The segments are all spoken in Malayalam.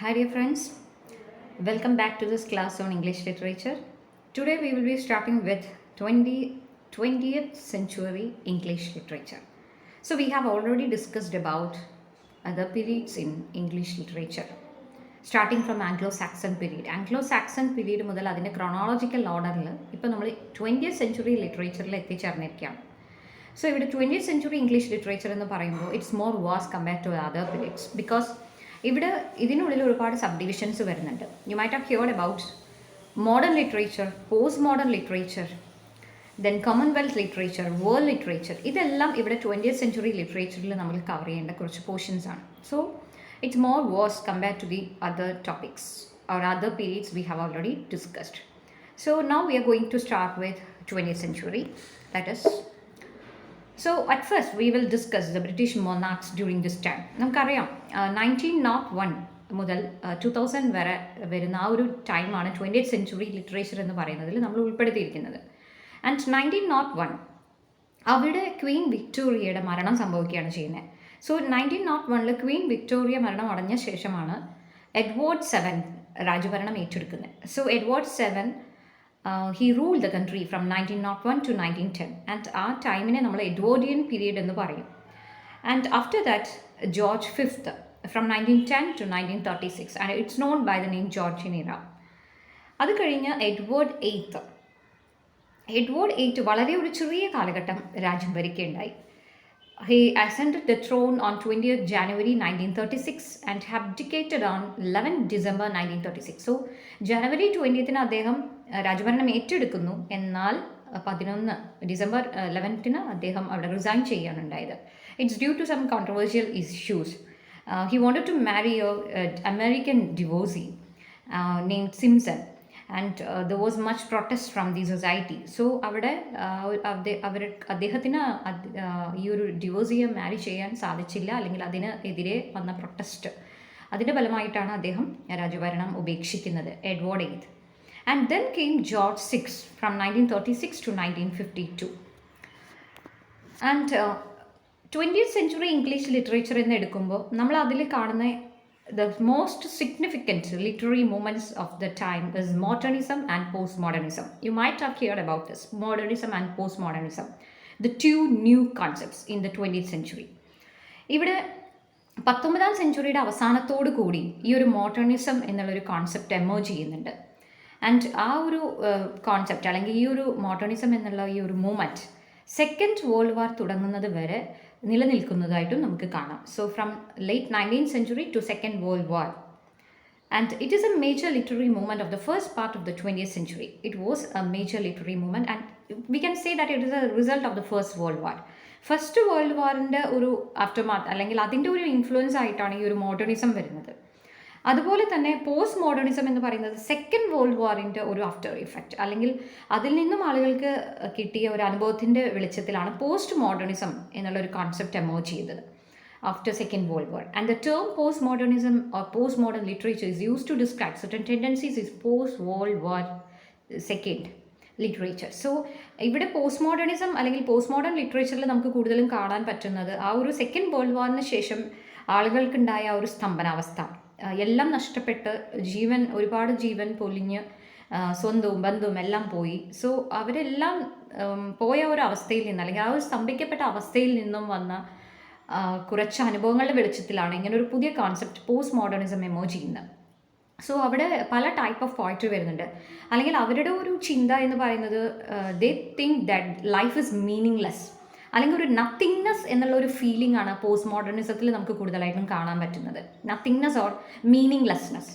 Hi dear friends, welcome back to this class on English literature. Today we will be starting with 20th century English literature. So we have already discussed about other periods in English literature. Starting from Anglo-Saxon period. Anglo-Saxon period മുതൽ അതിൻ്റെ ക്രോണോളജിക്കൽ ഓർഡറിൽ ഇപ്പോൾ നമ്മൾ 20th century ലിറ്ററേച്ചറിൽ എത്തിച്ചേർന്നിരിക്കുകയാണ്. സോ ഇവിടെ 20th century ഇംഗ്ലീഷ് ലിറ്ററേച്ചർ എന്ന് പറയുമ്പോൾ it's more was compare to other periods because ഇവിടെ ഇതിനുള്ളിൽ ഒരുപാട് സബ് ഡിവിഷൻസ് വരുന്നുണ്ട്. You might have heard about modern literature, post modern literature, then Commonwealth literature, world literature. ഇതെല്ലാം ഇവിടെ 20th century ലിറ്ററേച്ചറിൽ നമ്മൾ കവർ ചെയ്യേണ്ട കുറച്ച് പോർഷൻസ് ആണ്. So it's more worse compared to the other topics or other periods we have already discussed. So now we are going to start with 20th century. That is, so at first we will discuss the British monarchs during this time. നമുക്കറിയാം 1901 മുതൽ 2000 വരെ വരുന്ന ആ ഒരു ടൈമാണ് 20th century ലിറ്ററേച്ചർ എന്ന് പറയുന്നതിൽ നമ്മൾ ഉൾപ്പെടുത്തിയിരിക്കുന്നത്. ആൻഡ് 1901 അവിടെ ക്വീൻ വിക്ടോറിയയുടെ മരണം സംഭവിക്കുകയാണ് ചെയ്യുന്നത്. സോ 1901 ക്വീൻ വിക്ടോറിയ മരണം അടഞ്ഞ ശേഷമാണ് എഡ്വേർഡ് 7 രാജഭരണം ഏറ്റെടുക്കുന്നത്. So Edward 7 he rule the country from 1901 to 1910 and ആ ടൈമിനെ നമ്മൾ എഡ്വേർഡിയൻ പീരീഡ് എന്ന് പറയും. And after that George 5th from 1910 to 1936 and it's known by the name Georgian era. അത് കഴിഞ്ഞ് എഡ്വേർഡ് 8 വളരെ ഒരു ചെറിയ കാലഘട്ടം രാജ്യം ഭരിക്കുകയുണ്ടായി. He ascended the throne on 20th January 1936 and abdicated on 11th December 1936. So, January 20th അദ്ദേഹം രാജഭരണം ഏറ്റെടുക്കുന്നു. എന്നാൽ 11 ഡിസംബർ 11th അദ്ദേഹം അവിടെ റിസൈൻ ചെയ്യാനുണ്ടായത്. It's due to some controversial issues. He wanted to marry an American divorcee named Simpson. And there was much protest from the society. So അവിടെ അദ്ദേഹത്തിന് ഈ ഒരു ഡിവോഴ്സിയെ മാരി ചെയ്യാൻ സാധിച്ചില്ല, അല്ലെങ്കിൽ അതിന് എതിരെ വന്ന പ്രൊട്ടസ്റ്റ്, അതിൻ്റെ ഫലമായിട്ടാണ് അദ്ദേഹം രാജഭരണം ഉപേക്ഷിക്കുന്നത്, Edward 8. And then came George 6 from 1936 to 1952. And 20th century English literature എന്ന് എടുക്കുമ്പോൾ നമ്മൾ അതിൽ കാണുന്ന the most significant literary movements of the time is modernism and postmodernism. You might have heard about this, modernism and postmodernism, the two new concepts in the 20th century. ഇവിടെ 19th സെഞ്ച്വറിയുടെ അവസാനത്തോടു കൂടി ഈ ഒരു മോഡേണിസം എന്നുള്ളൊരു കോൺസെപ്റ്റ് എമേർജ് ചെയ്യുന്നുണ്ട്. ആൻഡ് ആ ഒരു കോൺസെപ്റ്റ് അല്ലെങ്കിൽ ഈ ഒരു മോഡേണിസം എന്നുള്ള ഈ ഒരു മൂവ്മെൻറ്റ് സെക്കൻഡ് വേൾഡ് വാർ തുടങ്ങുന്നത് വരെ നിലനിൽക്കുന്നതായിട്ടും നമുക്ക് കാണാം. So from late 19th century to second world war. And it is a major literary movement of the first part of the 20th century. It was a major literary movement and we can say that it is a result of the first world war. First world വാറിൻ്റെ ഒരു ആഫ്റ്റർമാത്ത് അല്ലെങ്കിൽ അതിൻ്റെ ഒരു ഇൻഫ്ലുവൻസ് ആയിട്ടാണ് ഈ ഒരു മോഡേണിസം വരുന്നത്. അതുപോലെ തന്നെ പോസ്റ്റ് മോഡേണിസം എന്ന് പറയുന്നത് സെക്കൻഡ് വേൾഡ് വാറിൻ്റെ ഒരു ആഫ്റ്റർ ഇഫക്റ്റ്, അല്ലെങ്കിൽ അതിൽ നിന്നും ആളുകൾക്ക് കിട്ടിയ ഒരു അനുഭവത്തിൻ്റെ വെളിച്ചത്തിലാണ് പോസ്റ്റ് മോഡേണിസം എന്നുള്ളൊരു കോൺസെപ്റ്റ് എമേർജ് ചെയ്തത് after second world war. And the term post modernism or post modern literature is use to describe certain tendencies is post world war second literature. So ഇവിടെ പോസ്റ്റ് മോഡേണിസം അല്ലെങ്കിൽ പോസ്റ്റ് മോഡേൺ ലിറ്ററേച്ചറിൽ നമുക്ക് കൂടുതലും കാണാൻ പറ്റുന്നത് ആ ഒരു സെക്കൻഡ് വേൾഡ് വാറിന് ശേഷം ആളുകൾക്കുണ്ടായ ആ ഒരു സ്തംഭനാവസ്ഥ, എല്ലാം നഷ്ടപ്പെട്ട് ഒരുപാട് ജീവൻ പൊലിഞ്ഞ് സ്വന്തവും ബന്ധവും എല്ലാം പോയി. സോ അവരെല്ലാം പോയ ഒരു അവസ്ഥയിൽ നിന്ന്, അല്ലെങ്കിൽ ആ ഒരു സ്തംഭിക്കപ്പെട്ട അവസ്ഥയിൽ നിന്നും വന്ന കുറച്ച് അനുഭവങ്ങളുടെ വെളിച്ചത്തിലാണ് ഇങ്ങനെ ഒരു പുതിയ കോൺസെപ്റ്റ് പോസ്റ്റ് മോഡേണിസം എമേർജ് ചെയ്യുന്നത്. സോ അവിടെ പല ടൈപ്പ് ഓഫ് പോയട്രി വരുന്നുണ്ട്, അല്ലെങ്കിൽ അവരുടെ ഒരു ചിന്ത എന്ന് പറയുന്നത് they think that life is meaningless, അല്ലെങ്കിൽ ഒരു നത്തിങ്നെസ് എന്നുള്ള ഒരു ഫീലിംഗ് ആണ് പോസ്റ്റ് മോഡേണിസത്തിൽ നമുക്ക് കൂടുതലായിട്ടും കാണാൻ പറ്റുന്നത്, നത്തിങ്നെസ് ഓർ മീനിങ്ലെസ്നെസ്.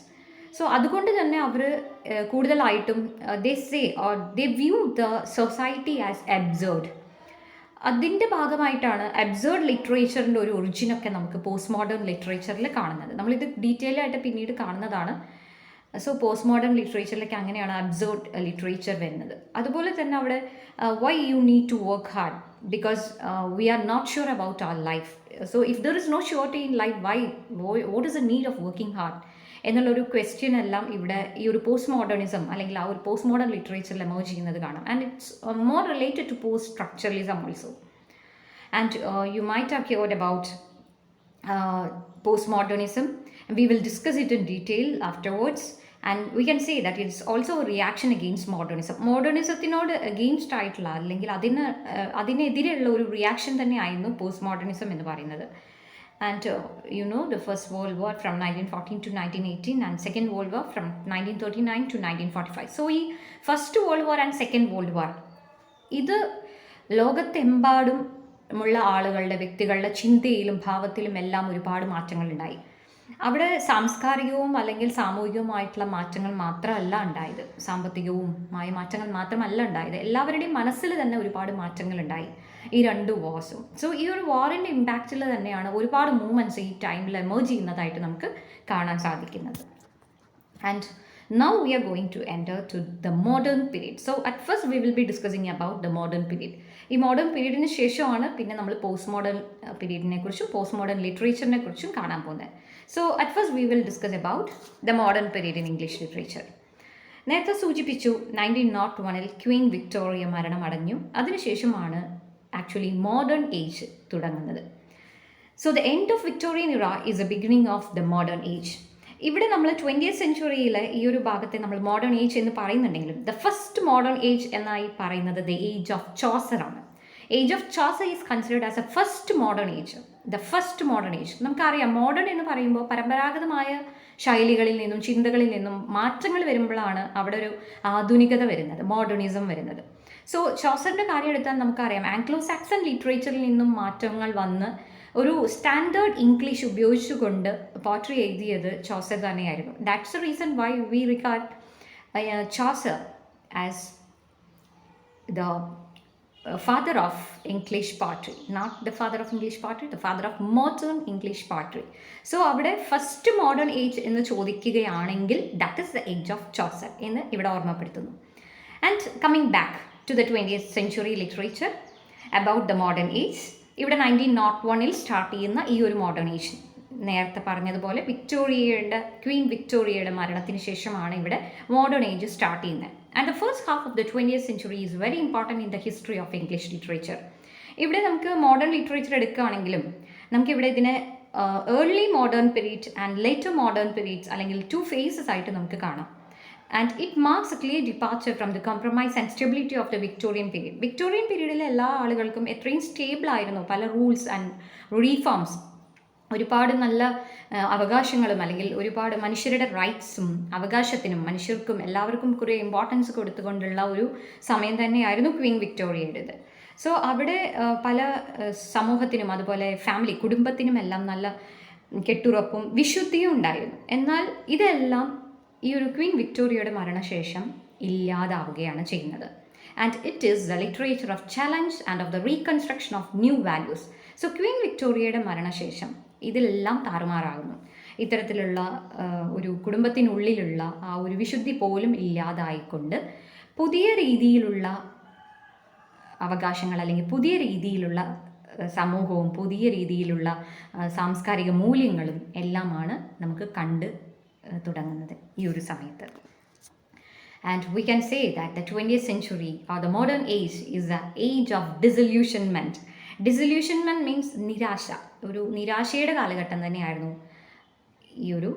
സോ അതുകൊണ്ട് തന്നെ അവർ കൂടുതലായിട്ടും they say or they view the society as absurd. അതിൻ്റെ ഭാഗമായിട്ടാണ് അബ്സേർഡ് ലിറ്ററേച്ചറിൻ്റെ ഒരു ഒറിജിനൊക്കെ നമുക്ക് പോസ്റ്റ് മോഡേൺ ലിറ്ററേച്ചറിൽ കാണുന്നത്. നമ്മളിത് ഡീറ്റെയിൽ ആയിട്ട് പിന്നീട് കാണുന്നതാണ്. സോ പോസ്റ്റ് മോഡേൺ ലിറ്ററേച്ചറിലേക്ക് അങ്ങനെയാണ് അബ്സേർഡ് ലിറ്ററേച്ചർ വരുന്നത്. അതുപോലെ തന്നെ അവിടെ why you need to work hard because we are not sure about our life. So if there is no surety in life, what is the need of working hard എന്നുള്ളൊരു ക്വസ്റ്റ്യൻ എല്ലാം ഇവിടെ ഈ ഒരു പോസ്റ്റ് മോഡേണിസം അല്ലെങ്കിൽ ആ ഒരു പോസ്റ്റ് മോഡേൺ ലിറ്ററേച്ചറിൽ എമേർജ് ചെയ്യുന്നത് കാണാം. And it's more related to post structuralism also. And you might have heard about postmodernism We will discuss it in detail afterwards. And we can say that it's also a reaction against modernism. മോഡേണിസത്തിനോട് അഗെയിൻസ്റ്റ് ആയിട്ടുള്ള അല്ലെങ്കിൽ അതിനെതിരെയുള്ള ഒരു റിയാക്ഷൻ തന്നെയായിരുന്നു പോസ്റ്റ് മോഡേണിസം എന്ന് പറയുന്നത്. And the First World War from 1914 to 1918 and Second World War from 1939 to 1945. So ഈ first world war and second world വാർ ഇത് ലോകത്തെമ്പാടും ഉള്ള ആളുകളുടെ വ്യക്തികളുടെ ചിന്തയിലും ഭാവത്തിലും എല്ലാം ഒരുപാട് മാറ്റങ്ങളുണ്ടായി. അവിടെ സാംസ്കാരികവും അല്ലെങ്കിൽ സാമൂഹികവുമായിട്ടുള്ള മാറ്റങ്ങൾ മാത്രമല്ല ഉണ്ടായത്, സാമ്പത്തികവുമായ മാറ്റങ്ങൾ മാത്രമല്ല ഉണ്ടായത്, എല്ലാവരുടെയും മനസ്സിൽ തന്നെ ഒരുപാട് മാറ്റങ്ങൾ ഉണ്ടായി ഈ രണ്ട് വാർസും. സോ ഈ ഒരു വാറിൻ്റെ ഇമ്പാക്റ്റിൽ തന്നെയാണ് ഒരുപാട് മൂവ്മെൻറ്റ്സ് ഈ ടൈമിൽ എമേർജ് ചെയ്യുന്നതായിട്ട് നമുക്ക് കാണാൻ സാധിക്കുന്നത്. And now we are going to enter to the modern period. So at first we will be discussing about the modern period. ഈ മോഡേൺ പീരീഡിന് ശേഷമാണ് പിന്നെ നമ്മൾ പോസ്റ്റ് മോഡേൺ പീരീഡിനെ കുറിച്ചും പോസ്റ്റ് മോഡേൺ ലിറ്ററേച്ചറിനെ കുറിച്ചും കാണാൻ പോകുന്നത്. So at first we will discuss about the modern period in English literature. നേരത്തെ സൂചിപ്പിച്ചു 1901 ക്വീൻ വിക്ടോറിയ മരണമടഞ്ഞു. അതിനുശേഷമാണ് ആക്ച്വലി മോഡേൺ ഏജ് തുടങ്ങുന്നത്. So the end of Victorian era is a beginning of the modern age. ഇവിടെ നമ്മൾ 20th സെഞ്ച്വറിയിലെ ഈ ഒരു ഭാഗത്തെ നമ്മൾ മോഡേൺ ഏജ് എന്ന് പറയുന്നുണ്ടെങ്കിലും ദ ഫസ്റ്റ് മോഡേൺ ഏജ് എന്നായി പറയുന്നത് ദ ഏജ് ഓഫ് ചോസർ ആണ്. Age of Chaucer is considered as A first modern age. The first modern age നമുക്കറിയാം, മോഡേൺ എന്ന് പറയുമ്പോൾ പരമ്പരാഗതമായ ശൈലികളിൽ നിന്നും ചിന്തകളിൽ നിന്നും മാറ്റങ്ങൾ വരുമ്പോഴാണ് അവിടെ ഒരു ആധുനികത വരുന്നത്, മോഡേണിസം വരുന്നത്. സോ ചോസറിൻ്റെ കാര്യം എടുത്താൽ നമുക്കറിയാം, ആംഗ്ലോ സാക്സൺ ലിറ്ററേച്ചറിൽ നിന്നും മാറ്റങ്ങൾ വന്ന് ഒരു സ്റ്റാൻഡേർഡ് ഇംഗ്ലീഷ് ഉപയോഗിച്ചുകൊണ്ട് പോട്രി എഴുതിയത് ചോസർ തന്നെയായിരുന്നു. That's the reason why we regard Chaucer as the father of English poetry, not the father of English poetry, the father of modern English poetry. So അവിടെ ഫസ്റ്റ് മോഡേൺ ഏജ് എന്ന് ചോദിക്കുകയാണെങ്കിൽ that is the age of Chaucer എന്ന് ഇവിടെ ഓർമ്മപ്പെടുത്തുന്നു. And coming back to the 20th century literature about the modern age. ഇവിടെ 1901 സ്റ്റാർട്ട് ചെയ്യുന്ന ഈ ഒരു മോഡേൺ ഏജ് നേരത്തെ പറഞ്ഞതുപോലെ ക്വീൻ വിക്ടോറിയയുടെ മരണത്തിന് ശേഷമാണ് ഇവിടെ മോഡേൺ ഏജ് സ്റ്റാർട്ട് ചെയ്യുന്നത്. And the first half of the 20th century is very important in the history of English literature. ഇവിടെ നമുക്ക് മോഡേൺ ലിറ്ററേച്ചർ എടുക്കുകയാണെങ്കിലും നമുക്കിവിടെ ഇതിനെ early modern period and later modern periods അല്ലെങ്കിൽ 2 phases ആയിട്ട് നമുക്ക് കാണാം. And it marks a clear departure from the compromise and stability of the Victorian period. Victorian പീരീഡിലെ എല്ലാ ആളുകൾക്കും എത്രയും സ്റ്റേബിൾ ആയിരുന്നു പല റൂൾസ് ആൻഡ് റീഫോംസ്, ഒരുപാട് നല്ല അവകാശങ്ങളും അല്ലെങ്കിൽ ഒരുപാട് മനുഷ്യരുടെ റൈറ്റ്സും അവകാശത്തിനും മനുഷ്യർക്കും എല്ലാവർക്കും കുറേ ഇമ്പോർട്ടൻസ് കൊടുത്തുകൊണ്ടുള്ള ഒരു സമയം തന്നെയായിരുന്നു ക്വീൻ വിക്ടോറിയയുടേത്. സോ അവിടെ പല സമൂഹത്തിനും അതുപോലെ കുടുംബത്തിനും എല്ലാം നല്ല കെട്ടുറപ്പും വിശുദ്ധിയും ഉണ്ടായിരുന്നു. എന്നാൽ ഇതെല്ലാം ഈ ഒരു ക്വീൻ വിക്ടോറിയയുടെ മരണശേഷം ഇല്ലാതാവുകയാണ് ചെയ്യുന്നത്. And it is the literature of challenge and of the reconstruction of new values. So queen വിക്ടോറിയയുടെ മരണശേഷം ഇതിലെല്ലാം താറുമാറാകുന്നു. ഇത്തരത്തിലുള്ള ഒരു കുടുംബത്തിനുള്ളിലുള്ള ആ ഒരു വിശുദ്ധി പോലും ഇല്ലാതായിക്കൊണ്ട് പുതിയ രീതിയിലുള്ള അവകാശങ്ങൾ അല്ലെങ്കിൽ പുതിയ രീതിയിലുള്ള സമൂഹവും പുതിയ രീതിയിലുള്ള സാംസ്കാരിക മൂല്യങ്ങളും എല്ലാമാണ് നമുക്ക് കണ്ട് തുടങ്ങുന്നത് ഈ ഒരു സമയത്ത്. And we can say that the 20th century or the modern age is the age of disillusionment. Disillusionment means നിരാശ. ഒരു നിരാശയുടെ കാലഘട്ടം തന്നെയായിരുന്നു ഈ ഒരു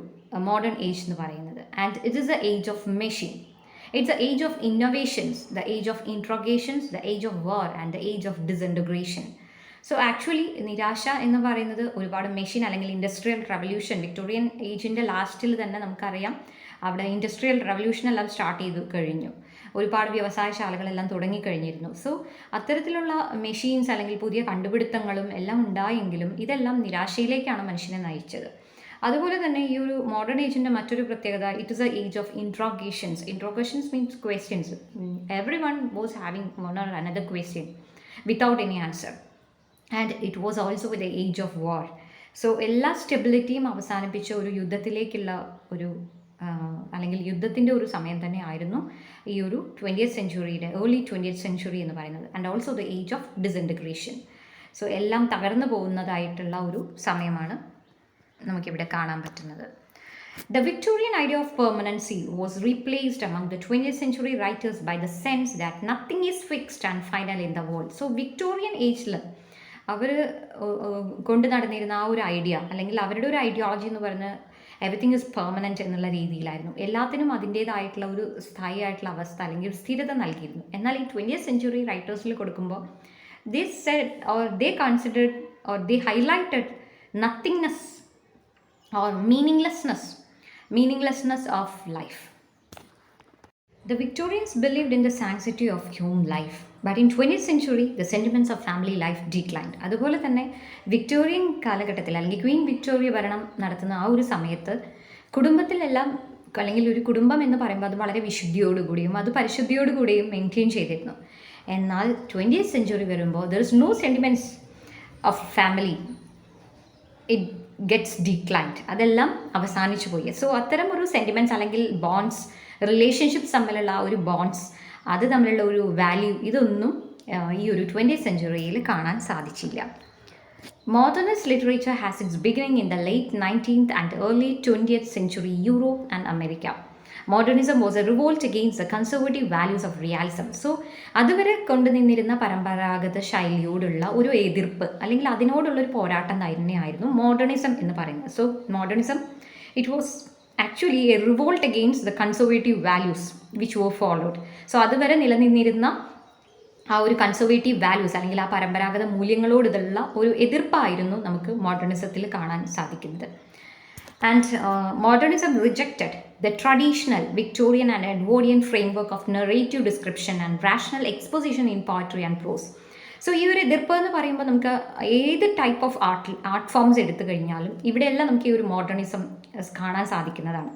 മോഡേൺ ഏജ് എന്ന് പറയുന്നത്. And it is the age of machine. It's the age of innovations, the age of interrogations, the age of war and the age of disintegration. So actually നിരാശ എന്ന് പറയുന്നത് ഒരുപാട് മെഷീൻ അല്ലെങ്കിൽ ഇൻഡസ്ട്രിയൽ റവല്യൂഷൻ, വിക്ടോറിയൻ ഏജിൻ്റെ ലാസ്റ്റിൽ തന്നെ നമുക്കറിയാം അവിടെ ഇൻഡസ്ട്രിയൽ റവല്യൂഷനെല്ലാം സ്റ്റാർട്ട് ചെയ്തു കഴിഞ്ഞു, ഒരുപാട് വ്യവസായശാലകളെല്ലാം തുടങ്ങിക്കഴിഞ്ഞിരുന്നു. സോ അത്തരത്തിലുള്ള മെഷീൻസ് അല്ലെങ്കിൽ പുതിയ കണ്ടുപിടുത്തങ്ങളും എല്ലാം ഉണ്ടായെങ്കിലും ഇതെല്ലാം നിരാശയിലേക്കാണ് മനുഷ്യനെ നയിച്ചത്. അതുപോലെ തന്നെ ഈ ഒരു മോഡേൺ ഏജിൻ്റെ മറ്റൊരു പ്രത്യേകത, it is a age of interrogations. Interrogations means questions. Every one was having one or another question without any answer. And it was also the age of war. So എല്ലാ സ്റ്റെബിലിറ്റിയും അവസാനിപ്പിച്ച ഒരു യുദ്ധത്തിലേക്കുള്ള ഒരു അല്ലെങ്കിൽ യുദ്ധത്തിൻ്റെ ഒരു സമയം തന്നെ ആയിരുന്നു ഈ ഒരു 20th സെഞ്ച്വറിയുടെ ഏർലി 20th സെഞ്ച്വറി എന്ന് പറയുന്നത്. And also the age of disintegration. So എല്ലാം തകർന്നു പോകുന്നതായിട്ടുള്ള ഒരു സമയമാണ് നമുക്കിവിടെ കാണാൻ പറ്റുന്നത്. The Victorian idea of permanency was replaced among the 20th century writers by the sense that nothing is fixed and final in the world. So Victorian ഏജിൽ അവർ കൊണ്ടു നടന്നിരുന്ന ആ ഒരു ഐഡിയ അല്ലെങ്കിൽ അവരുടെ ഒരു ഐഡിയോളജി എന്ന് പറയുന്നത് എവറിത്തിങ് ഇസ് പെർമനൻറ്റ് എന്നുള്ള രീതിയിലായിരുന്നു. എല്ലാത്തിനും അതിൻ്റേതായിട്ടുള്ള ഒരു സ്ഥായിയായിട്ടുള്ള അവസ്ഥ അല്ലെങ്കിൽ ഒരു സ്ഥിരത നൽകിയിരുന്നു. എന്നാൽ ഈ 20th century റൈറ്റേഴ്സിൽ കൊടുക്കുമ്പോൾ they said or they considered or they highlighted nothingness or meaninglessness of life. The Victorians believed in the sanctity of home life, but in 20th century the sentiments of family life declined. അതുപോലെ തന്നെ വിക്ടോറിയൻ കാലഘട്ടത്തിൽ അല്ലെങ്കിൽ ക്വീൻ വിക്ടോറിയ ഭരണം നടത്തുന്ന ആ ഒരു സമയത്ത് കുടുംബത്തിലെല്ലാം അല്ലെങ്കിൽ ഒരു കുടുംബം എന്ന് പറയുമ്പോൾ അത് വളരെ വിശുദ്ധിയോടുകൂടിയും അത് പരിശുദ്ധിയോടുകൂടിയും മെയിൻറ്റെയിൻ ചെയ്തിരുന്നു. എന്നാൽ 20th century വരുമ്പോൾ there is no sentiments of family, it gets declined, അതെല്ലാം അവസാനിച്ചു പോയി. സോ അത്തരം ഒരു സെൻറ്റിമെൻറ്റ്സ് അല്ലെങ്കിൽ ബോൺഡ്സ്, റിലേഷൻഷിപ്സ് തമ്മിലുള്ള ആ ഒരു ബോൺഡ്സ്, അത് തമ്മിലുള്ള ഒരു വാല്യൂ, ഇതൊന്നും ഈ ഒരു 20th century കാണാൻ സാധിച്ചില്ല. Modernist literature has its beginning in the late 19th and early 20th century Europe and America. Modernism was a revolt against the conservative values of realism. So അതുവരെ കൊണ്ടുനിന്നിരുന്ന പരമ്പരാഗത ശൈലിയോടുള്ള ഒരു എതിർപ്പ് അല്ലെങ്കിൽ അതിനോടുള്ളൊരു പോരാട്ടം തന്നെയായിരുന്നു മോഡേണിസം എന്ന് പറയുന്നത്. So modernism it was actually a revolt against the conservative values which were followed. So അതുവരെ നിലനിന്നിരുന്ന ആ ഒരു കൺസർവേറ്റീവ് വാല്യൂസ് അല്ലെങ്കിൽ ആ പരമ്പരാഗത മൂല്യങ്ങളോടുള്ള ഒരു എതിർപ്പായിരുന്നു നമുക്ക് മോഡേണിസത്തിൽ കാണാൻ സാധിക്കുന്നത്. And modernism rejected the traditional Victorian and Edwardian framework of narrative description and rational exposition in poetry and prose. So ഈ ഒരു എതിർപ്പ് എന്ന് പറയുമ്പോൾ നമുക്ക് ഏത് ടൈപ്പ് ഓഫ് ആർട്ട് ഫോംസ് എടുത്തു കഴിഞ്ഞാലും ഇവിടെയെല്ലാം നമുക്ക് ഈ ഒരു മോഡേണിസം കാണാൻ സാധിക്കുന്നതാണ്.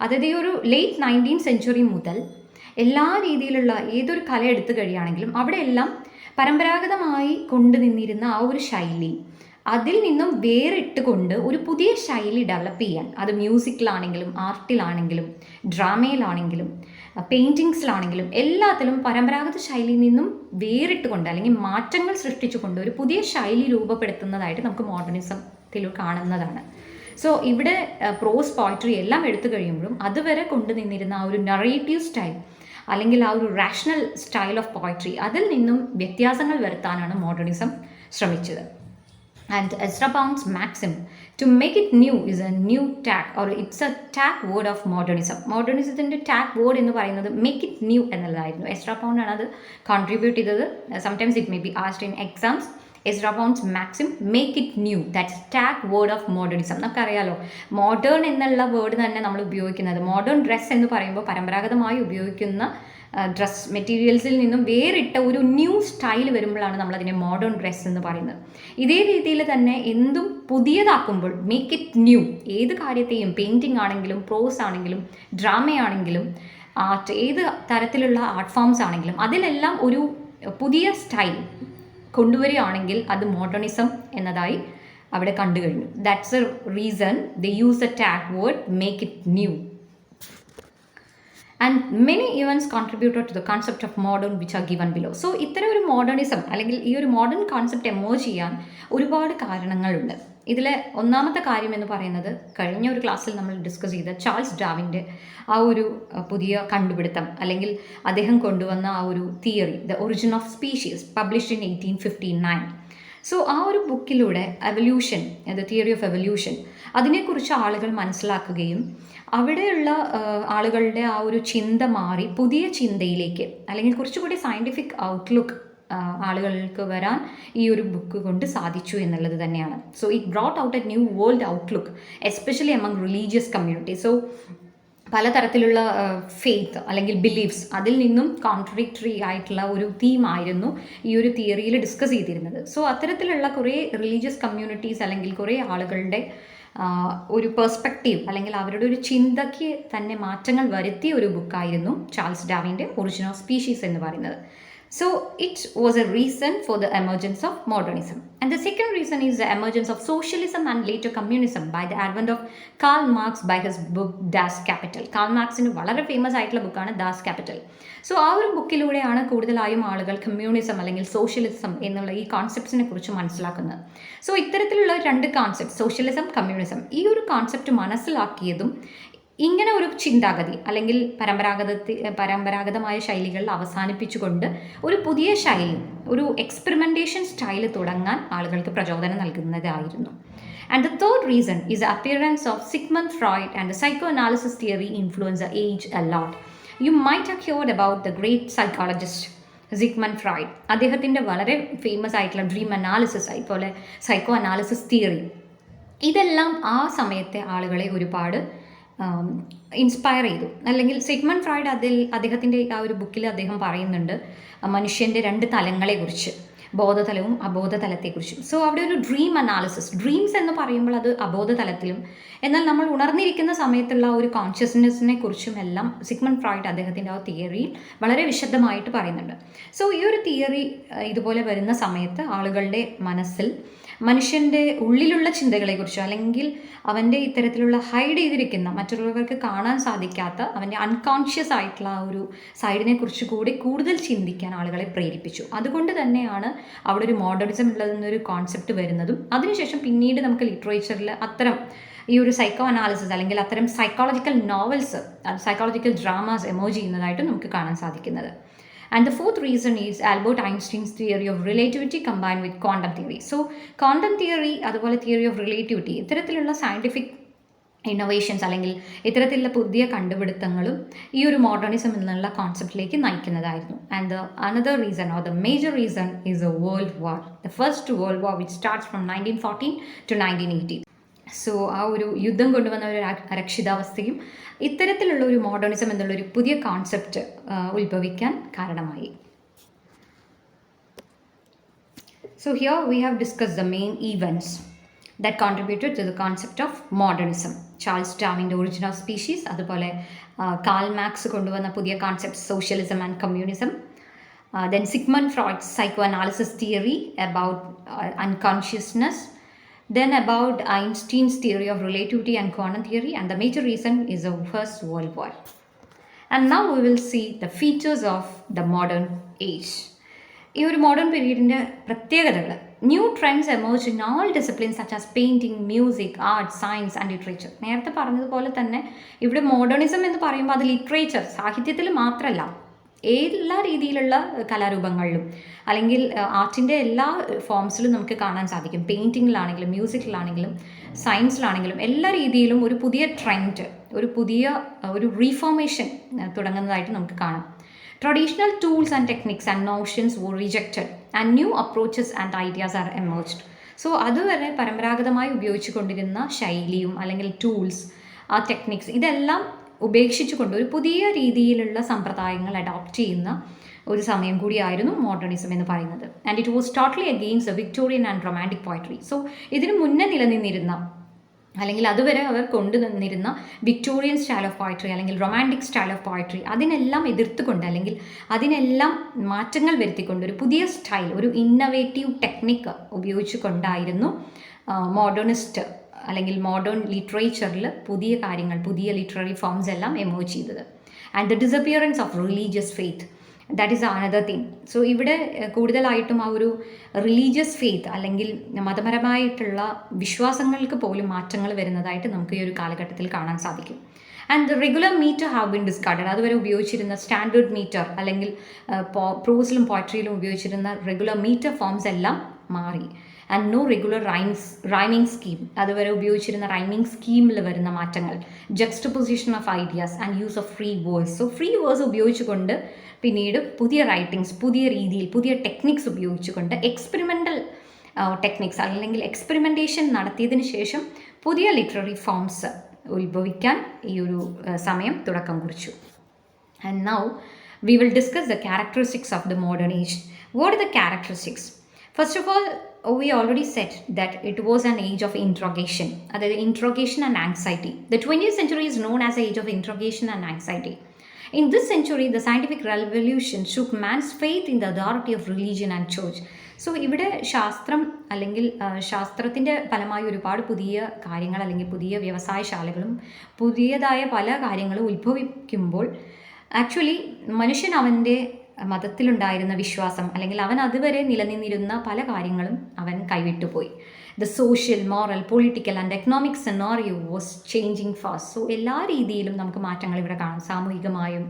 അതായത് ഈ ഒരു ലേറ്റ് 19th century മുതൽ എല്ലാ രീതിയിലുള്ള ഏതൊരു കല എടുത്തു കഴിയുകയാണെങ്കിലും അവിടെയെല്ലാം പരമ്പരാഗതമായി കൊണ്ടുനിന്നിരുന്ന ആ ഒരു ശൈലി അതിൽ നിന്നും വേറിട്ട് കൊണ്ട് ഒരു പുതിയ ശൈലി ഡെവലപ്പ് ചെയ്യാൻ, അത് മ്യൂസിക്കിലാണെങ്കിലും ആർട്ടിലാണെങ്കിലും ഡ്രാമയിലാണെങ്കിലും പെയിൻറ്റിങ്സിലാണെങ്കിലും എല്ലാത്തിലും പരമ്പരാഗത ശൈലിയിൽ നിന്നും വേറിട്ട് കൊണ്ട് അല്ലെങ്കിൽ മാറ്റങ്ങൾ സൃഷ്ടിച്ചുകൊണ്ട് ഒരു പുതിയ ശൈലി രൂപപ്പെടുത്തുന്നതായിട്ട് നമുക്ക് മോഡേണിസത്തിൽ കാണുന്നതാണ്. സോ ഇവിടെ പ്രോസ് പോയട്രി എല്ലാം എടുത്തു കഴിയുമ്പോഴും അതുവരെ കൊണ്ടുനിന്നിരുന്ന ആ ഒരു നറേറ്റീവ് സ്റ്റൈൽ അല്ലെങ്കിൽ ആ ഒരു റാഷണൽ സ്റ്റൈൽ ഓഫ് പോയട്രി അതിൽ നിന്നും വ്യത്യാസങ്ങൾ വരുത്താനാണ് മോഡേണിസം ശ്രമിച്ചത്. And Ezra Pound's maxim, to make it new is a new tag or it's a tag word of modernism. മോഡേണിസത്തിൻ്റെ ടാഗ് വേർഡ് എന്ന് പറയുന്നത് മേക്ക് ഇറ്റ് ന്യൂ എന്നുള്ളതായിരുന്നു. എസ്ട്രാ പൗണ്ട് ആണ് അത് കോൺട്രിബ്യൂട്ട് ചെയ്തത്. Sometimes it may be asked in exams. Ezra Pound's maxim make it new, that's tag word of modernism. നമുക്കറിയാലോ മോഡേൺ എന്നുള്ള വേർഡ് തന്നെ നമ്മൾ ഉപയോഗിക്കുന്നത്. മോഡേൺ ഡ്രസ്സ് എന്ന് പറയുമ്പോൾ പരമ്പരാഗതമായി ഉപയോഗിക്കുന്ന ഡ്രസ് മെറ്റീരിയൽസിൽ നിന്നും വേറിട്ട ഒരു ന്യൂ സ്റ്റൈൽ വരുമ്പോഴാണ് നമ്മളതിനെ മോഡേൺ ഡ്രസ്സ് എന്ന് പറയുന്നത്. ഇതേ രീതിയിൽ തന്നെ എന്തും പുതിയതാക്കുമ്പോൾ മേക്ക് ഇറ്റ് ന്യൂ, ഏത് കാര്യത്തെയും പെയിൻറ്റിംഗ് ആണെങ്കിലും പ്രോസ് ആണെങ്കിലും ഡ്രാമയാണെങ്കിലും ആർട്ട്, ഏത് തരത്തിലുള്ള ആർട്ട് ഫോംസ് ആണെങ്കിലും അതിലെല്ലാം ഒരു പുതിയ സ്റ്റൈൽ കൊണ്ടുവരികയാണെങ്കിൽ അത് മോഡേണിസം എന്നതായി അവിടെ കണ്ടു കഴിഞ്ഞു. That's A reason they use the tag word make it new. And many events contributed to the concept of modern which are given below. So ഇത്തരം ഒരു മോഡേണിസം അല്ലെങ്കിൽ ഈ ഒരു മോഡേൺ കോൺസെപ്റ്റ് എമേർജ് ചെയ്യാൻ ഒരുപാട് കാരണങ്ങളുണ്ട്. ഇതിലെ ഒന്നാമത്തെ കാര്യം എന്ന് പറയുന്നത് കഴിഞ്ഞ ഒരു ക്ലാസ്സിൽ നമ്മൾ ഡിസ്കസ് ചെയ്ത ചാൾസ് ഡാർവിൻ്റെ ആ ഒരു പുതിയ കണ്ടുപിടുത്തം അല്ലെങ്കിൽ അദ്ദേഹം കൊണ്ടുവന്ന ആ ഒരു theory, the origin of species, published in 1859. So ആ ഒരു ബുക്കിലൂടെ evolution, the theory of evolution, അതിനെക്കുറിച്ച് ആളുകൾ മനസ്സിലാക്കുകയും അവിടെയുള്ള ആളുകളുടെ ആ ഒരു ചിന്ത മാറി പുതിയ ചിന്തയിലേക്ക് അല്ലെങ്കിൽ കുറച്ചുകൂടി സയൻറ്റിഫിക് ഔട്ട്ലുക്ക് ആളുകൾക്ക് വരാൻ ഈ ഒരു ബുക്ക് കൊണ്ട് സാധിച്ചു എന്നുള്ളത് തന്നെയാണ്. So it brought out A new world outlook especially among religious community. So പലതരത്തിലുള്ള ഫെയ്ത്ത് അല്ലെങ്കിൽ ബിലീഫ്സ് അതിൽ നിന്നും കോൺട്രഡിക്ടറി ആയിട്ടുള്ള ഒരു തീമായിരുന്നു ഈ ഒരു തിയറിയിൽ ഡിസ്കസ് ചെയ്തിരുന്നത്. സോ അത്തരത്തിലുള്ള കുറേ റിലീജിയസ് കമ്മ്യൂണിറ്റീസ് അല്ലെങ്കിൽ കുറേ ആളുകളുടെ ഒരു പെർസ്പെക്റ്റീവ് അല്ലെങ്കിൽ അവരുടെ ഒരു ചിന്തയ്ക്ക് തന്നെ മാറ്റങ്ങൾ വരുത്തിയ ഒരു ബുക്കായിരുന്നു ചാൾസ് ഡാർവിൻ്റെ ഒറിജിൻ ഓഫ് സ്പീഷീസ് എന്ന് പറയുന്നത്. So it was a reason for the emergence of modernism. And the second reason is the emergence of socialism and later communism by the advent of Karl Marx by his book Das Kapital. Karl Marxിൻ്റെ വളരെ ഫേമസ് ആയിട്ടുള്ള ബുക്കാണ് Das Kapital. സോ ആ ഒരു ബുക്കിലൂടെയാണ് കൂടുതലായും ആളുകൾ കമ്മ്യൂണിസം അല്ലെങ്കിൽ സോഷ്യലിസം എന്നുള്ള ഈ കോൺസെപ്റ്റ്സിനെ കുറിച്ച് മനസ്സിലാക്കുന്നത്. സോ ഇത്തരത്തിലുള്ള രണ്ട് കോൺസെപ്റ്റ്, സോഷ്യലിസം, കമ്മ്യൂണിസം, ഈ ഒരു കോൺസെപ്റ്റ് മനസ്സിലാക്കിയതും ഇങ്ങനെ ഒരു ചിന്താഗതി അല്ലെങ്കിൽ പരമ്പരാഗതമായ ശൈലികളിൽ അവസാനിപ്പിച്ചുകൊണ്ട് ഒരു പുതിയ ശൈലി, ഒരു എക്സ്പെരിമെൻറ്റേഷൻ സ്റ്റൈൽ തുടങ്ങാൻ ആളുകൾക്ക് പ്രചോദനം നൽകുന്നതായിരുന്നു. And the third reason is the appearance of Sigmund Freud and the psychoanalysis theory influence the age a lot. You might have heard about the great psychologist Sigmund Freud. അദ്ദേഹത്തിൻ്റെ വളരെ ഫേമസ് ആയിട്ടുള്ള ഡ്രീം അനാലിസിസ് അതുപോലെ സൈക്കോ അനാലിസിസ് തിയറി, ഇതെല്ലാം ആ സമയത്തെ ആളുകളെ ഒരുപാട് ഇൻസ്പയർ ചെയ്തു. അല്ലെങ്കിൽ സിഗ്മണ്ട് ഫ്രോയിഡ് അദ്ദേഹത്തിൻ്റെ ആ ഒരു ബുക്കിൽ അദ്ദേഹം പറയുന്നുണ്ട് മനുഷ്യൻ്റെ 2 തലങ്ങളെക്കുറിച്ച്, ബോധതലവും അബോധതലത്തെക്കുറിച്ചും. സോ അവിടെ ഒരു ഡ്രീം അനാലിസിസ്, ഡ്രീംസ് എന്ന് പറയുമ്പോൾ അത് അബോധതലത്തിലും, എന്നാൽ നമ്മൾ ഉണർന്നിരിക്കുന്ന സമയത്തുള്ള ഒരു കോൺഷ്യസ്നെസ്സിനെ കുറിച്ചും എല്ലാം സിഗ്മണ്ട് ഫ്രോയിഡ് അദ്ദേഹത്തിൻ്റെ ആ തിയറിയിൽ വളരെ വിശദമായിട്ട് പറയുന്നുണ്ട്. സോ ഈ ഒരു തിയറി ഇതുപോലെ വരുന്ന സമയത്ത് ആളുകളുടെ മനസ്സിൽ മനുഷ്യൻ്റെ ഉള്ളിലുള്ള ചിന്തകളെക്കുറിച്ചോ അല്ലെങ്കിൽ അവൻ്റെ ഇത്തരത്തിലുള്ള ഹൈഡ് ചെയ്തിരിക്കുന്ന മറ്റുള്ളവർക്ക് കാണാൻ സാധിക്കാത്ത അവൻ്റെ അൺകോൺഷ്യസ് ആയിട്ടുള്ള ആ ഒരു സൈഡിനെ കുറിച്ച് കൂടി കൂടുതൽ ചിന്തിക്കാൻ ആളുകളെ പ്രേരിപ്പിച്ചു. അതുകൊണ്ട് തന്നെയാണ് അവിടെ ഒരു മോഡേണിസം ഉള്ളതെന്നൊരു കോൺസെപ്റ്റ് വരുന്നതും അതിനുശേഷം പിന്നീട് നമുക്ക് ലിറ്ററേച്ചറിൽ അത്തരം ഈ ഒരു സൈക്കോ അനാലിസിസ് അല്ലെങ്കിൽ അത്തരം സൈക്കോളജിക്കൽ നോവൽസ്, സൈക്കോളജിക്കൽ ഡ്രാമാസ് എമോജ് ചെയ്യുന്നതായിട്ട് നമുക്ക് കാണാൻ സാധിക്കുന്നത്. And the fourth reason is Albert Einstein's theory of relativity combined with quantum theory. So quantum theory അതുപോലെ theory of relativity ഇത്തരത്തിലുള്ള സയൻറ്റിഫിക് ഇന്നോവേഷൻസ് അല്ലെങ്കിൽ ഇത്തരത്തിലുള്ള പുതിയ കണ്ടുപിടുത്തങ്ങളും ഈ ഒരു മോഡേണിസം എന്നുള്ള കോൺസെപ്റ്റിലേക്ക് നയിക്കുന്നതായിരുന്നു. And the another reason or the major reason is a world war, the first world war which starts from 1914 to 1918. So ആ ഒരു യുദ്ധം കൊണ്ടുവന്ന ഒരു അരക്ഷിതാവസ്ഥയും ഇത്തരത്തിലുള്ള ഒരു മോഡേണിസം എന്നുള്ളൊരു പുതിയ കോൺസെപ്റ്റ് ഉത്ഭവിക്കാൻ കാരണമായി. So here we have discuss the main events that contributed to the concept of modernism. Charles ഡാർവിൻ്റെ ഒറിജിൻ ഓഫ് സ്പീഷീസ്, അതുപോലെ കാൾ മാർക്സ് കൊണ്ടുവന്ന പുതിയ concept socialism and communism, then Sigmund Freud's psychoanalysis theory about unconsciousness, then about Einstein's theory of relativity and quantum theory, and the major reason is the First World War. And now we will see the features of the modern age. ഈ ഒരു മോഡേൺ പീരീഡിൻ്റെ പ്രത്യേകതകൾ. New trends emerge in all disciplines such as painting, music, art, science and literature. നേരത്തെ പറഞ്ഞതുപോലെ തന്നെ ഇവിടെ മോഡേണിസം എന്ന് പറയുമ്പോൾ അത് ലിറ്ററേച്ചർ, സാഹിത്യത്തിൽ മാത്രമല്ല എല്ലാ രീതിയിലുള്ള കലാരൂപങ്ങളിലും അല്ലെങ്കിൽ ആർട്ടിൻ്റെ എല്ലാ ഫോംസിലും നമുക്ക് കാണാൻ സാധിക്കും. പെയിൻറ്റിങ്ങിലാണെങ്കിലും മ്യൂസിക്കിലാണെങ്കിലും സയൻസിലാണെങ്കിലും എല്ലാ രീതിയിലും ഒരു പുതിയ ട്രെൻഡ്, ഒരു റീഫോർമേഷൻ തുടങ്ങുന്നതായിട്ട് നമുക്ക് കാണാം. Traditional tools and techniques and notions were rejected and new approaches and ideas are emerged. So അതുവരെ പരമ്പരാഗതമായി ഉപയോഗിച്ചു കൊണ്ടിരുന്ന ശൈലിയും അല്ലെങ്കിൽ ടൂൾസ്, ആ ടെക്നിക്സ് ഇതെല്ലാം ഉപേക്ഷിച്ചുകൊണ്ട് ഒരു പുതിയ രീതിയിലുള്ള സമ്പ്രദായങ്ങൾ അഡോപ്റ്റ് ചെയ്യുന്ന ഒരു സമയം കൂടിയായിരുന്നു മോഡേണിസം എന്ന് പറയുന്നത്. And it was totally against the Victorian and romantic poetry. So ഇതിന് മുന്നേ നിലനിന്നിരുന്ന അല്ലെങ്കിൽ അതുവരെ അവർ കൊണ്ടുവന്നിരുന്ന വിക്ടോറിയൻ സ്റ്റൈൽ ഓഫ് പോയട്രി അല്ലെങ്കിൽ റൊമാൻറ്റിക് സ്റ്റൈൽ ഓഫ് പോയട്രി അതിനെല്ലാം എതിർത്തുകൊണ്ട് അല്ലെങ്കിൽ അതിനെല്ലാം മാറ്റങ്ങൾ വരുത്തിക്കൊണ്ട് ഒരു പുതിയ സ്റ്റൈൽ, ഒരു ഇന്നവേറ്റീവ് ടെക്നിക്ക് ഉപയോഗിച്ചു കൊണ്ടായിരുന്നു മോഡേണിസ്റ്റ് അല്ലെങ്കിൽ മോഡേൺ ലിറ്ററേച്ചറിൽ പുതിയ കാര്യങ്ങൾ, പുതിയ ലിറ്റററി ഫോംസ് എല്ലാം എമേർജ് ചെയ്തത്. And the disappearance of religious faith, that is another thing. So ഇവിടെ കൂടുതലായിട്ടും ആ ഒരു റിലീജിയസ് ഫെയ്ത്ത് അല്ലെങ്കിൽ മതപരമായിട്ടുള്ള വിശ്വാസങ്ങൾക്ക് പോലും മാറ്റങ്ങൾ വരുന്നതായിട്ട് നമുക്ക് ഈ ഒരു കാലഘട്ടത്തിൽ കാണാൻ സാധിക്കും. And the regular metre have been discarded. അതുവരെ ഉപയോഗിച്ചിരുന്ന സ്റ്റാൻഡേർഡ് മീറ്റർ അല്ലെങ്കിൽ പ്രോസിലും പോയട്രിയിലും ഉപയോഗിച്ചിരുന്ന റെഗുലർ മീറ്റർ ഫോംസ് എല്ലാം മാറി. And no regular rhyming scheme. അതുവരെ ഉപയോഗിച്ചിരുന്ന റൈമിംഗ് സ്കീമിൽ വരുന്ന മാറ്റങ്ങൾ, juxtaposition of ideas and use of free verse. So free verse ഉപയോഗിച്ചുകൊണ്ട് പിന്നീട് പുതിയ റൈറ്റിങ്സ്, പുതിയ രീതിയിൽ പുതിയ ടെക്നിക്സ് ഉപയോഗിച്ചുകൊണ്ട് എക്സ്പെരിമെൻ്റൽ ടെക്നിക്സ് അല്ലെങ്കിൽ എക്സ്പെരിമെൻറ്റേഷൻ നടത്തിയതിന് ശേഷം പുതിയ ലിറ്റററി ഫോംസ് ഉത്ഭവിക്കാൻ ഈ ഒരു സമയം തുടക്കം കുറിച്ചു. And now we will discuss the characteristics of the modern age. What are the characteristics? First of all, we already said that it was an age of interrogation, that is interrogation and anxiety. The 20th century is known as the age of interrogation and anxiety. In this century, the scientific revolution shook man's faith in the authority of religion and church. So ഇവിടെ ശാസ്ത്രം അല്ലെങ്കിൽ ശാസ്ത്രത്തിൻ്റെ ഫലമായി ഒരുപാട് പുതിയ കാര്യങ്ങൾ അല്ലെങ്കിൽ പുതിയ വ്യവസായശാലകളും പുതിയതായ പല കാര്യങ്ങളും ഉത്ഭവിക്കുമ്പോൾ ആക്ച്വലി മനുഷ്യൻ അവൻ്റെ മതത്തിലുണ്ടായിരുന്ന വിശ്വാസം അല്ലെങ്കിൽ അവൻ അതുവരെ നിലനിന്നിരുന്ന പല കാര്യങ്ങളും അവൻ കൈവിട്ടുപോയി. The social, moral, political and economic scenario was changing fast. So എല്ലാ രീതിയിലും നമുക്ക് മാറ്റങ്ങൾ ഇവിടെ കാണാം. സാമൂഹികമായും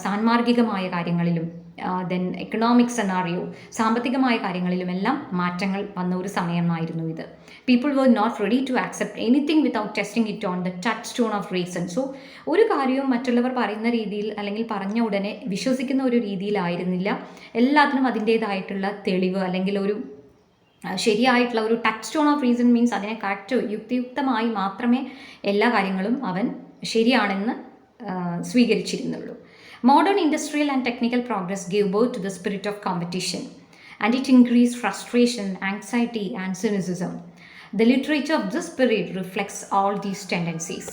സാൻമാർഗികമായ കാര്യങ്ങളിലും ദെൻ എക്കണോമിക് സെനാറിയോ, സാമ്പത്തികമായ കാര്യങ്ങളിലുമെല്ലാം മാറ്റങ്ങൾ വന്ന ഒരു സമയമായിരുന്നു ഇത്. People were not ready to accept anything without testing it on the touchstone of reason. So ഒരു കാര്യവും മറ്റുള്ളവർ പറയുന്ന രീതിയിൽ അല്ലെങ്കിൽ പറഞ്ഞ ഉടനെ വിശ്വസിക്കുന്ന ഒരു രീതിയിലായിരുന്നില്ല. എല്ലാത്തിനും അതിൻ്റേതായിട്ടുള്ള തെളിവ് അല്ലെങ്കിൽ ഒരു ശരിയായിട്ടുള്ള ഒരു touch stone of reason means അതിനെ കറക്റ്റ് യുക്തിയുക്തമായി മാത്രമേ എല്ലാ കാര്യങ്ങളും അവൻ ശരിയാണെന്ന് സ്വീകരിച്ചിരുന്നുള്ളൂ. Modern industrial and technical progress gave birth to the spirit of competition, and it increased frustration, anxiety, and cynicism. The literature of this period reflects all these tendencies.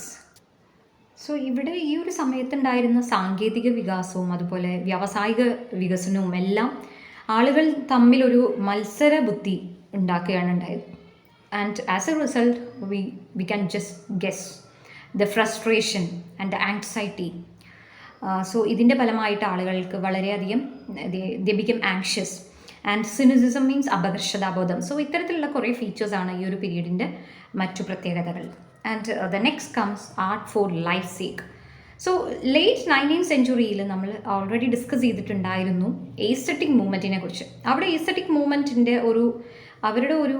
So ഇവിടെ ഈ ഒരു സമയത്തുണ്ടായിരുന്ന സാങ്കേതിക വികാസവും അതുപോലെ വ്യാവസായിക വികസനവും എല്ലാം ആളുകൾ തമ്മിലൊരു മത്സര ബുദ്ധി ഉണ്ടാക്കുകയാണ് ഉണ്ടായത്. And as a result we can just guess the frustration and the anxiety. So ഇതിൻ്റെ ഫലമായിട്ട് ആളുകൾക്ക് വളരെയധികം they become anxious and cynicism means അപകർഷതാബോധം. സോ ഇത്തരത്തിലുള്ള കുറേ ഫീച്ചേഴ്സാണ് ഈ ഒരു പീരീഡിൻ്റെ മറ്റു പ്രത്യേകതകൾ. And the next comes art for life sake. So late 19th സെഞ്ച്വറിയിൽ നമ്മൾ ഓൾറെഡി ഡിസ്കസ് ചെയ്തിട്ടുണ്ടായിരുന്നു എസ്തെറ്റിക് മൂവ്മെൻറ്റിനെ കുറിച്ച്. അവിടെ എസ്തെറ്റിക് മൂവ്മെൻറ്റിൻ്റെ അവരുടെ ഒരു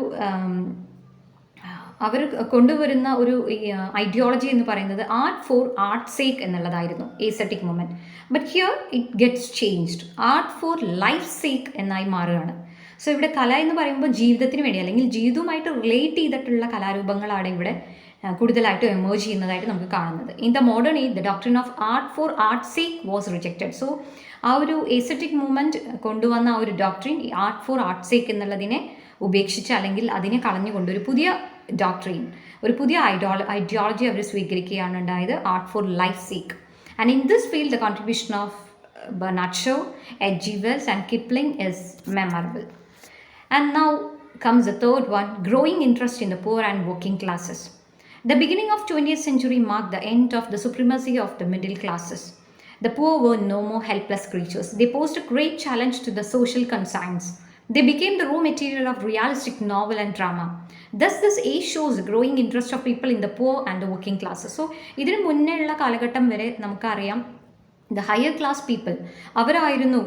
അവർ കൊണ്ടുവരുന്ന ഒരു ഐഡിയോളജി എന്ന് പറയുന്നത് ആർട്ട് ഫോർ ആർട്ട് സേക്ക് എന്നുള്ളതായിരുന്നു aesthetic movement. But here it gets changed, art for life sake എന്നായി മാറുകയാണ്. സോ ഇവിടെ കല എന്ന് പറയുമ്പോൾ ജീവിതത്തിന് വേണ്ടി അല്ലെങ്കിൽ ജീവിതവുമായിട്ട് റിലേറ്റ് ചെയ്തിട്ടുള്ള കലാരൂപങ്ങളാണ് ഇവിടെ കൂടുതലായിട്ട് എമേർജ് ചെയ്യുന്നതായിട്ട് നമുക്ക് കാണുന്നത്. In the modern age the doctrine of art for art sake was rejected. So ആ ഒരു എസ്തെറ്റിക് മൂവ്മെൻറ്റ് കൊണ്ടുവന്ന ആ ഒരു doctrine art for art sake എന്നുള്ളതിനെ ഉപേക്ഷിച്ച് അല്ലെങ്കിൽ അതിനെ കളഞ്ഞുകൊണ്ട് ഒരു പുതിയ ഡോക്ട്രീൻ, ഒരു പുതിയ ഐഡിയോളജി അവർ സ്വീകരിക്കുകയാണ് ഉണ്ടായത്, art for life sake. And in this field the contribution of Bernard Shaw, H G. Wells and Kipling is memorable. And now comes the third one, growing interest in the poor and working classes. The beginning of 20th century marked the end of the supremacy of the middle classes. The poor were no more helpless creatures. They posed a great challenge to the social conscience. They became the raw material of realistic novel and drama. Thus, this age shows the growing interest of people in the poor and the working classes. So, ഇതിന് മുന്നേ ഉള്ള കാലഘട്ടം വരെ നമുക്കറിയാം ദ ഹയർ ക്ലാസ് പീപ്പിൾ അവരായിരുന്നു,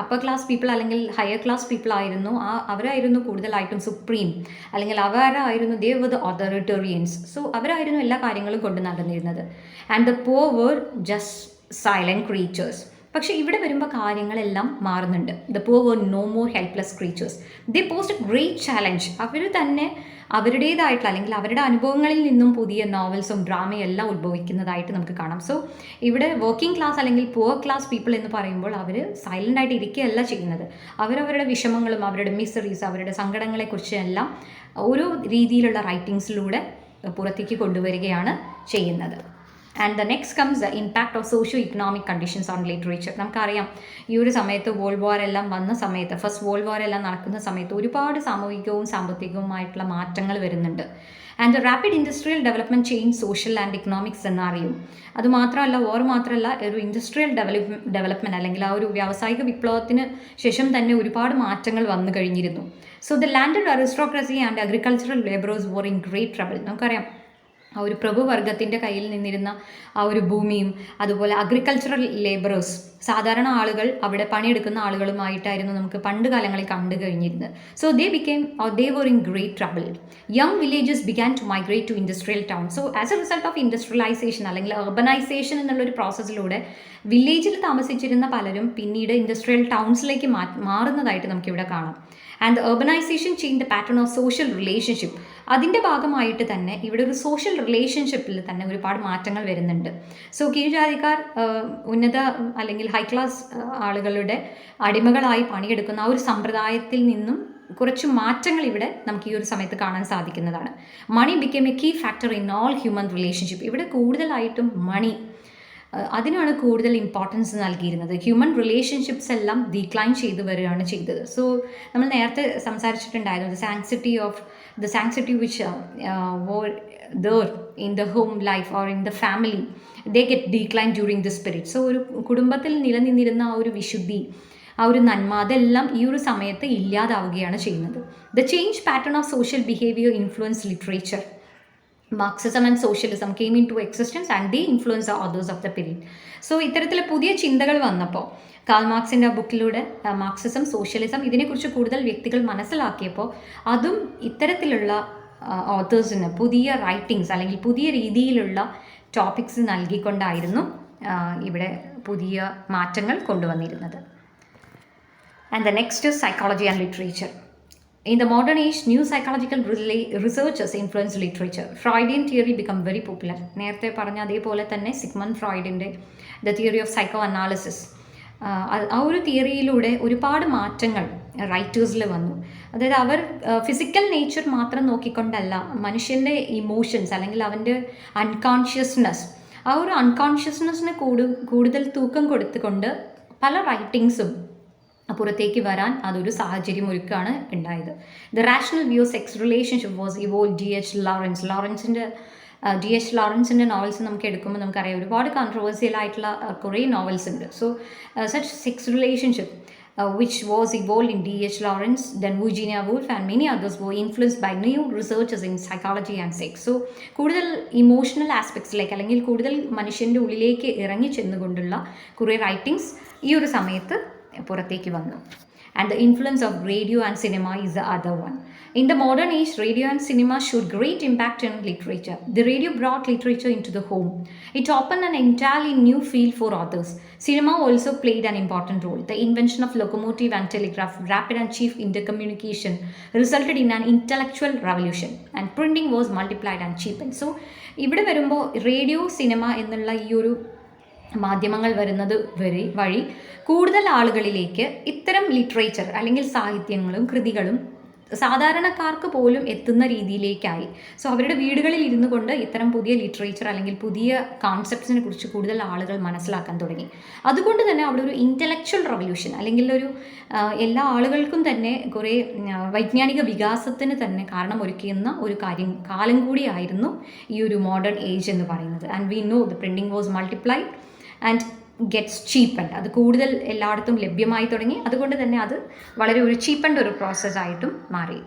അപ്പർ ക്ലാസ് പീപ്പിൾ അല്ലെങ്കിൽ ഹയർ ക്ലാസ് പീപ്പിൾ ആയിരുന്നു, അവരായിരുന്നു കൂടുതലായിട്ടും സുപ്രീം അല്ലെങ്കിൽ അവരായിരുന്നു ദേ വർ ദ അതോറിറ്റേറിയൻസ്. സോ അവരായിരുന്നു എല്ലാ കാര്യങ്ങളും കൊണ്ട് നടന്നിരുന്നത്. And the poor were just silent creatures. പക്ഷേ ഇവിടെ വരുമ്പോൾ കാര്യങ്ങളെല്ലാം മാറുന്നുണ്ട്. The poor were no more helpless creatures. They posed a great challenge. അവർ തന്നെ അവരുടേതായിട്ടുള്ള അല്ലെങ്കിൽ അവരുടെ അനുഭവങ്ങളിൽ നിന്നും പുതിയ നോവൽസും ഡ്രാമയും എല്ലാം ഉത്ഭവിക്കുന്നതായിട്ട് നമുക്ക് കാണാം. സോ ഇവിടെ വർക്കിംഗ് ക്ലാസ് അല്ലെങ്കിൽ പുവർ ക്ലാസ് പീപ്പിൾ എന്ന് പറയുമ്പോൾ അവർ സൈലൻ്റ് ആയിട്ട് ഇരിക്കുകയല്ല ചെയ്യുന്നത്. അവരവരുടെ വിഷമങ്ങളും അവരുടെ മിസറീസ് അവരുടെ സങ്കടങ്ങളെക്കുറിച്ച് എല്ലാം ഓരോ രീതിയിലുള്ള റൈറ്റിങ്സിലൂടെ പുറത്തേക്ക് കൊണ്ടുവരികയാണ് ചെയ്യുന്നത്. And the next comes the impact of socio economic conditions on literature. നമുക്കറിയാം ഈ ഒരു സമയത്ത് വേൾഡ് വാർ എല്ലാം വന്ന സമയത്ത്, ഫസ്റ്റ് വേൾഡ് വാർ എല്ലാം നടക്കുന്ന സമയത്ത് ഒരുപാട് സാമൂഹികവും സാമ്പത്തികവുമായിട്ടുള്ള മാറ്റങ്ങൾ വരുന്നുണ്ട്. And the rapid industrial development change social and economic scenario. അതുമാത്രമല്ല വാർ മാത്രമല്ല ഒരു ഇൻഡസ്ട്രിയൽ ഡെവലപ്മെൻറ്റ് അല്ലെങ്കിൽ ആ ഒരു വ്യാവസായിക വിപ്ലവത്തിന് ശേഷം തന്നെ ഒരുപാട് മാറ്റങ്ങൾ വന്നു കഴിഞ്ഞിരുന്നു. So the landed aristocracy and agricultural labourers were in great trouble. നമുക്കറിയാം ആ ഒരു പ്രഭുവർഗത്തിൻ്റെ കയ്യിൽ നിന്നിരുന്ന ആ ഒരു ഭൂമിയും അതുപോലെ അഗ്രികൾച്ചറൽ ലേബറേഴ്സ് സാധാരണ ആളുകൾ അവിടെ പണിയെടുക്കുന്ന ആളുകളുമായിട്ടായിരുന്നു നമുക്ക് പണ്ട് കാലങ്ങളിൽ കണ്ടു കഴിഞ്ഞിരുന്നത്. So they were in great trouble. Young villages began to migrate to industrial town. So as a result of industrialisation അല്ലെങ്കിൽ അർബനൈസേഷൻ എന്നുള്ളൊരു പ്രോസസ്സിലൂടെ വില്ലേജിൽ താമസിച്ചിരുന്ന പലരും പിന്നീട് ഇൻഡസ്ട്രിയൽ ടൗൺസിലേക്ക് മാറുന്നതായിട്ട് നമുക്കിവിടെ കാണാം. And the urbanization changed the pattern of social relationship. അതിൻ്റെ ഭാഗമായിട്ട് തന്നെ ഇവിടെ ഒരു സോഷ്യൽ റിലേഷൻഷിപ്പിൽ തന്നെ ഒരുപാട് മാറ്റങ്ങൾ വരുന്നുണ്ട്. സോ കീഴ്ജാതിക്കാർ ഉന്നത അല്ലെങ്കിൽ ഹൈ ക്ലാസ് ആളുകളുടെ അടിമകളായി പണിയെടുക്കുന്ന ആ ഒരു സമ്പ്രദായത്തിൽ നിന്നും കുറച്ച് മാറ്റങ്ങൾ ഇവിടെ നമുക്ക് ഈ ഒരു സമയത്ത് കാണാൻ സാധിക്കുന്നതാണ്. Money became a key factor in all human relationship. ഇവിടെ കൂടുതലായിട്ടും മണി അതിനാണ് കൂടുതൽ ഇമ്പോർട്ടൻസ് നൽകിയിരുന്നത്. ഹ്യൂമൻ റിലേഷൻഷിപ്സ് എല്ലാം ഡീക്ലൈൻ ചെയ്തു വരികയാണ് ചെയ്തത്. സോ നമ്മൾ നേരത്തെ സംസാരിച്ചിട്ടുണ്ടായിരുന്നു the sanctity which there in the home life or in the family they get decline during this period. So ഒരു കുടുംബത്തിൽ നിലനിന്നിരുന്ന ആ ഒരു വിശുദ്ധി, ആ ഒരു നന്മ അതെല്ലാം ഈ ഒരു സമയത്ത് ഇല്ലാതാവുകയാണ് ചെയ്യുന്നത്. The change pattern of social behaviour influence literature. Marxism and socialism came in to existence and the influence authors of the period. So ഇത്തരത്തിലെ പുതിയ ചിന്തകൾ വന്നപ്പോൾ കാൾ മാർക്സിൻ്റെ ബുക്കിലൂടെ മാർക്സിസം, സോഷ്യലിസം ഇതിനെക്കുറിച്ച് കൂടുതൽ വ്യക്തികൾ മനസ്സിലാക്കിയപ്പോൾ അതും ഇത്തരത്തിലുള്ള ഓതേഴ്സിന് പുതിയ റൈറ്റിങ്സ് അല്ലെങ്കിൽ പുതിയ രീതിയിലുള്ള ടോപ്പിക്സ് നൽകിക്കൊണ്ടായിരുന്നു ഇവിടെ പുതിയ മാറ്റങ്ങൾ കൊണ്ടുവന്നിരുന്നത്. And the next psychology and literature. In the modern age, new psychological researchers influence literature. Freudian theory become very popular. നേരത്തെ പറഞ്ഞ അതേപോലെ തന്നെ സിഗ്മണ്ട് ഫ്രോയിഡിൻ്റെ the theory of psycho analysis, ആ ഒരു തിയറിയിലൂടെ ഒരുപാട് മാറ്റങ്ങൾ റൈറ്റേഴ്സിൽ വന്നു. അതായത് അവർ ഫിസിക്കൽ നേച്ചർ മാത്രം നോക്കിക്കൊണ്ടല്ല മനുഷ്യൻ്റെ ഇമോഷൻസ് അല്ലെങ്കിൽ അവൻ്റെ അൺകോൺഷ്യസ്നെസ്, ആ ഒരു അൺകോൺഷ്യസ്നെസ്സിന് കൂടുതൽ തൂക്കം കൊടുത്തുകൊണ്ട് പല റൈറ്റിങ്സും പുറത്തേക്ക് വരാൻ അതൊരു സാഹചര്യം ഒരുക്കാണ് ഉണ്ടായത്. The rational view sex relationship was evolve. D H ലോറൻസിൻ്റെ നോവൽസ് നമുക്ക് എടുക്കുമ്പോൾ നമുക്കറിയാം ഒരുപാട് കോൺട്രവേഴ്സിയൽ ആയിട്ടുള്ള കുറേ നോവൽസ് ഉണ്ട്. So such sex relationship which was evolved in D.H. Lawrence, then Virginia Woolf and many others were influenced by new researchers in psychology and sex. So കൂടുതൽ ഇമോഷണൽ ആസ്പെക്ട്സിലേക്ക് അല്ലെങ്കിൽ കൂടുതൽ മനുഷ്യൻ്റെ ഉള്ളിലേക്ക് ഇറങ്ങി ചെന്നുകൊണ്ടുള്ള കുറേ റൈറ്റിങ്സ് ഈ ഒരു സമയത്ത് പുറത്തേക്ക് വന്നു. And the influence of radio and cinema is the other one. In the modern age, radio and cinema showed great impact on literature. The radio brought literature into the home. It opened an entirely new field for authors. Cinema also played an important role. The invention of locomotive and telegraph, rapid and cheap intercommunication resulted in an intellectual revolution. And printing was multiplied and cheapened. So, ഇവിടെ വരുമ്പോൾ റേഡിയോ, സിനിമ എന്നുള്ള ഈ ഒരു മാധ്യമങ്ങൾ വരുന്നത് വഴി കൂടുതൽ ആളുകളിലേക്ക് ഇത്തരം ലിറ്ററേച്ചർ അല്ലെങ്കിൽ സാഹിത്യങ്ങളും കൃതികളും സാധാരണക്കാർക്ക് പോലും എത്തുന്ന രീതിയിലേക്കായി. സോ അവരുടെ വീടുകളിൽ ഇരുന്നു കൊണ്ട് ഇത്തരം പുതിയ ലിറ്ററേച്ചർ അല്ലെങ്കിൽ പുതിയ കോൺസെപ്റ്റ്സിനെ കുറിച്ച് കൂടുതൽ ആളുകൾ മനസ്സിലാക്കാൻ തുടങ്ങി. അതുകൊണ്ട് തന്നെ അവിടെ ഒരു ഇൻ്റലക്ച്വൽ റവല്യൂഷൻ അല്ലെങ്കിൽ ഒരു എല്ലാ ആളുകൾക്കും തന്നെ കുറേ വൈജ്ഞാനിക വികാസത്തിന് തന്നെ കാരണമൊരുക്കുന്ന ഒരു കാലം കൂടിയായിരുന്നു ഈ ഒരു മോഡേൺ ഏജ് എന്ന് പറയുന്നത്. And we know the printing was multiplied and gets cheapened. അത് കൂടുതൽ എല്ലായിടത്തും ലഭ്യമായി തുടങ്ങി. അതുകൊണ്ട് തന്നെ അത് വളരെ ഒരു ചീപ്പൻഡ് ഒരു പ്രോസസ്സായിട്ടും മാറി.